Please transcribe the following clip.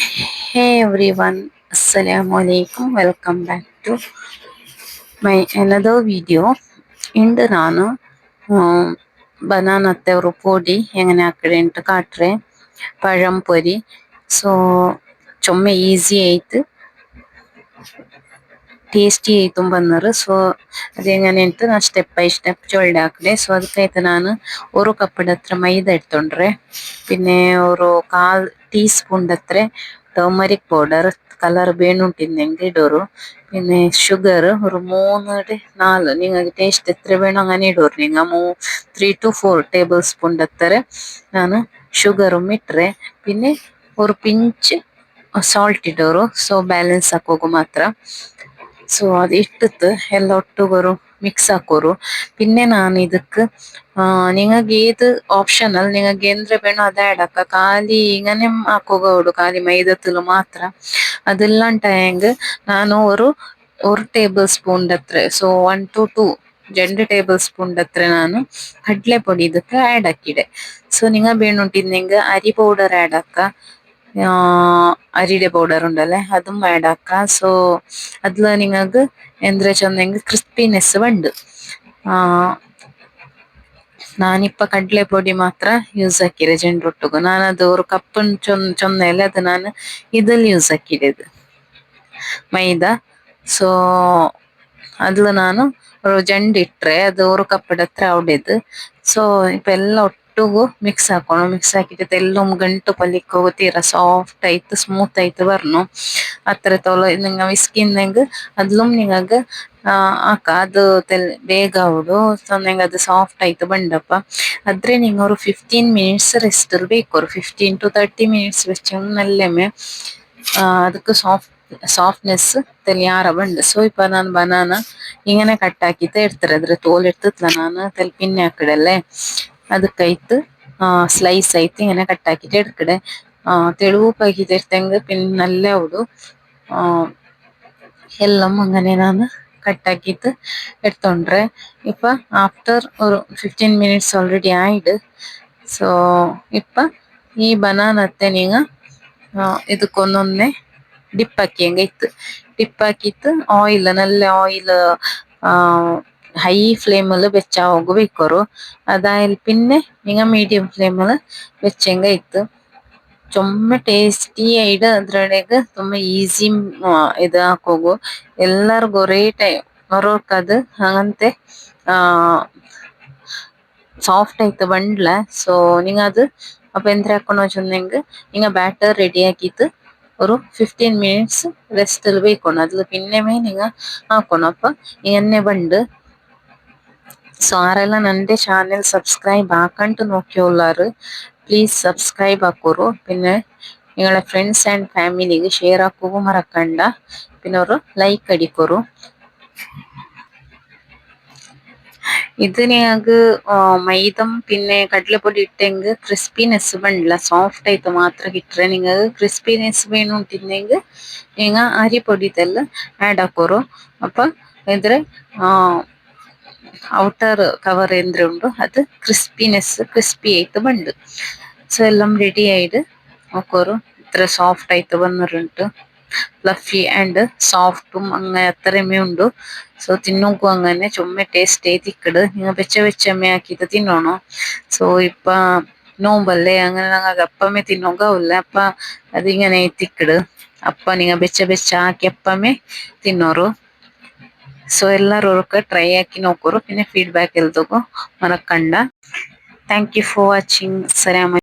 Hey everyone, Assalamu alaikum. Welcome back to my another video. ഇണ്ട് ನಾನು ബനാനത്തെ ഒരു പൊടി എങ്ങനെ ആക്കടേಂಟು കാട്ರೆ പഴം പൊരി ಸೊ ചൊമ്മ ಈಸಿ ಆಯ್ತು ಟೇಸ್ಟಿ ಆಯ್ತು ಬಂದರು ಸೊ അതെങ്ങനെ ಅಂತ ನಾನು ಸ್ಟೆಪ್ ಬೈ ಸ್ಟೆಪ್ ചൊല്ലിടെ ಹಾಕಡೆ ಸೊ ಅದಕ್ಕಾಯ್ತು ನಾನು ഒരു കപ്പിന്റെ അത്ര മൈദ എടുത്തോണ്ട്ರೆ പിന്നെ ഒരു 1/4 ടീസ്പൂൺ അത്ര ടർമറിക് പൗഡർ കളർ വേണുಂಟಿಂದೆಂಗೆ ഇടೋರು പിന്നെ ഷുഗർ ഒരു 3-4 നിങ്ങൾക്ക് ടേസ്റ്റ് എത്ര വേണോ അങ്ങനെ ഇടೋರು നിങ്ങൾ 3 to 4 ടേബിൾ സ്പൂൺ അത്ര ನಾನು ഷുഗറും ഇಟ್ರೆ പിന്നെ ഒരു പിഞ്ച് ಸಾಲ್ಟ್ ಇಡೋರು ಸೊ ಬ್ಯಾಲೆನ್ಸ್ ಹಾಕೋಗು ಮಾತ್ರ ಸೊ ಅದು ಇಟ್ಟಿತ್ತು ಎಲ್ಲ ಒಟ್ಟುಗರು ಮಿಕ್ಸ್ ಹಾಕೋರು പിന്നെ ನಾನು ಇದಕ್ಕೆ നിങ്ങൾക്ക് ഏത് ഓപ്ഷണൽ നിങ്ങൾക്ക് എന്ത് വേണോ അത് ആഡ് ആക്ക ಖಾಲಿ ഇങ്ങനെ ಹಾಕೋಗೌಡು ಖಾಲಿ ಮೈದತ್ತಲು ಮಾತ್ರ ಅದೆல்லாம் ಟೈಂಗ್ ನಾನು ഒരു ടേബിൾ സ്പൂൺ അത്ര ಸೊ 1 to 2 2 ടേബിൾ സ്പൂൺ അത്ര ನಾನು ಕಡ್ಲೆ പൊടി ಇದಕ್ಕೆ ಆಡ್ ಹಾಕಿಡೆ ಸೊ നിങ്ങൾ വേണുಂಟಿಂದೆಂಗೆ അരി പൗഡർ ആഡ് ആക്ക അരിയുടെ പൗഡർ ഉണ്ടല്ലേ അതും ആഡ് ആക്ക ಸೊ അതിൽ നിങ്ങൾക്ക് എന്താ ചൊന്നെങ്കിൽ ക്രിസ്പിനെസ് ഉണ്ട് ನಾನಿಪ್ಪ ಕಡ್ಲೆ ಪೊಡಿ ಮಾತ್ರ ಯೂಸ್ ಹಾಕಿರೆ ಜೆಂಡ್ರೊಟ್ಟಿಗೂ ನಾನದು ഒരു കപ്പ് ചൊന്നല്ലേ അത് ನಾನು ഇതിൽ യൂസ് ಹಾಕಿಡೆದು ಮೈದಾ ಸೊ അതിൽ ನಾನು ഒരു ಜಂಡ್ ಇಟ್ರೆ ಅದು ഒരു ಕಪ್ಪಡ ಹತ್ರ ಅವಡೆದು ಸೊ ಇಪ್ಪ ಎಲ್ಲ ಒಟ್ಟಿಗೂ ಮಿಕ್ಸ್ ಹಾಕೋಣ ಮಿಕ್ಸ್ ಹಾಕಿಟ್ಟು ಎಲ್ಲ ಗಂಟು ಪಲ್ಲಿಕ್ಕೆ ಹೋಗೋ ತೀರ ಸಾಫ್ಟ್ ಆಯ್ತು ಸ್ಮೂತ್ ಆಯ್ತು ಬರ್ನು ಅತ್ರ ತೊಲ ನಿಂಗ ವಿಸ್ಕಿಂದಂಗ ಅದ್ಲುಮ್ ನಿಂಗ ಆಕ ಅದು ಬೇಗ ಅವಡು ಸೊ ನಂಗೆ ಅದು ಸಾಫ್ಟ್ ಆಯ್ತು ಬಂಡಪ್ಪ ಆದ್ರೆ ನಿಂಗೆ ഒരു 15 ಮಿನಿಟ್ಸ್ ರೆಸ್ಟ್ ಬೇಕು ഒരു 15 to 30 ಮಿನಿಟ್ಸ್ വെച്ച് നല്ലമേ ಅದಕ್ಕೆ ಸಾಫ್ಟ್ನೆಸ್ തെളിയാറ ಬಂಡು ಸೊ ಇಪ್ಪ ನಾನು ಬನಾನ ഇങ്ങനെ കട്ടാക്കിയിട്ട് എടുത്തിട്ട് ಅದ್ರ തോൽ എടുത്തിട്ടില്ല ನಾನು പിന്നെ ആക്കടല്ലേ ಅದಕ್ಕೈತು ಸ್ಲೈಸ್ ಆಯ್ತು ഇങ്ങനെ കട്ടാക്കിയിട്ട് എടുക്കടെ തെളിവുപ്പാക്കിയിട്ട് എടുത്തെങ്കിൽ പിന്നെ നല്ല ഉടു എല്ലാം അങ്ങനെ ನಾನು കട്ടാക്കിയിട്ട് എടുത്തോണ്ട്ರೆ ഇപ്പ ആഫ്റ്റർ ഒരു 15 ಮಿನಿಟ್ಸ್ ಆಲ್ರೆಡಿ ಆಯ್ಡು ಸೊ ಇಪ್ಪ ಈ ಬನಾನತ್ತೆ ನೀಗ ಇದಕ್ಕೊಂದೊಂದೆ ಡಿಪ್ ಹಾಕಿ ಹಂಗೆ ಇತ್ತು ಡಿಪ್ ಹಾಕಿತ್ತು ಆಯಿಲ್ നല്ല ಆಯಿಲ್ ഹൈ ഫ്ലെയിമിൽ വെച്ചാ ಹೋಗಬೇಕರು അതായത് പിന്നെ നിങ്ങൾ മീഡിയം ഫ്ലെയിമിൽ വെച്ചെങ്ക ഇತ್ತು ചുമ്മാ ടേസ്റ്റി ആയിട്ട് ಅದ್ರೊಳಗೆ ತುಂಬಾ ಈಸಿ ಇದು ಹಾಕೋಗು ಎಲ್ಲರಿಗೂ ಒರೇ ಟೈಮ್ ಬರೋಕದು ಹಂಗಂತೆ ಸಾಫ್ಟ್ ಆಯ್ತು ಬಂಡ್ಲ ಸೊ ನಿಂಗ ಅದು ಅಪ್ಪ ಎಂತ್ರ ಹಾಕೊಂಡು ಚಂದಂಗ ನಿಂಗ ಬ್ಯಾಟರ್ ರೆಡಿ ಆಕಿತ್ತು ഒരു 15 ಮಿನಿಟ್ಸ್ ರೆಸ್ಟ್ ಬೇಕೋಣ അതിൽ പിന്നെമേ നിങ്ങ ആക്കണപ്പ എന്നെ ബണ്ട് ಸೊ ആരെല്ലാം എൻ്റെ ചാനൽ സബ്സ്ക്രൈബ് ആക്കണ്ട് നോക്കിയുള്ളാറ് പ്ലീസ് സബ്സ്ക്രൈബ് ആക്കോರು പിന്നെ നിങ്ങളെ ഫ്രണ്ട്സ് ആൻഡ് ഫാമിലിಗೆ ഷെയർ ആക്കുകയും മറക്കണ്ട പിന്നെ ഒരു ലൈക്ക് അടിക്കോರು ഇത് നിങ്ങൾക്ക് മൈദം പിന്നെ കടലപ്പൊടി ഇട്ടെങ്കിൽ ക്രിസ്പിനെസ് ബണ്ടില്ല ಸಾಫ್ಟ್ ಆಯ್ತು ಮಾತ್ರ ಇಟ್ರೆ നിങ്ങൾക്ക് ಕ್ರಿಸ್ಪಿನೆಸ್ വേണുಂಟಿಂದೆങ്കിൽ നിങ്ങൾ അരിപ്പൊടിതെല്ലാം ಆಡ್ ಹಾಕೋರು ಅಪ್ಪ ಇದ್ರೆ ಔಟರ್ ಕವರ್ ಎಂದ್ರೆ ಉಂಡು ಅದು ಕ್ರಿಸ್ಪಿ ಆಯ್ತು ಬಂಡು ಸೊ എല്ലാം ರೆಡಿ ആയിട്ട് നോക്കോರು ഇത്ര സോഫ്റ്റ് ആയിട്ട് വന്നിട്ടുണ്ട് ഫ്ലഫി ആൻഡ് സോഫ്റ്റും അങ്ങനെ അത്രയുമേ ഉണ്ടു ಸೊ ತಿನ್ನೋಕು അങ്ങനെ ചുമ്മാ ടേസ്റ്റ് ഏതിക്കട് നിങ്ങൾ വെച്ചമ്മേ ആക്കിയിട്ട് തിന്നോണോ ಸೊ ഇപ്പ നോമ്പല്ലേ അങ്ങനെ ഞങ്ങൾക്ക് അപ്പമേ തിന്നോകാവില്ല അപ്പ അതിങ്ങനെ എത്തിക്കട് അപ്പ നിങ്ങൾ വെച്ച ആക്കി അപ്പമേ തിന്നോರು ಸೊ ಎಲ್ಲರೂ ಟ್ರೈ ಹಾಕಿ ನೋಕೋರು പിന്നെ ಫೀಡ್ಬ್ಯಾಕ್ ಎಲ್ದಗೋ ಮರಕಂಡ ಥ್ಯಾಂಕ್ ಯು ಫಾರ್ ವಾಚಿಂಗ್.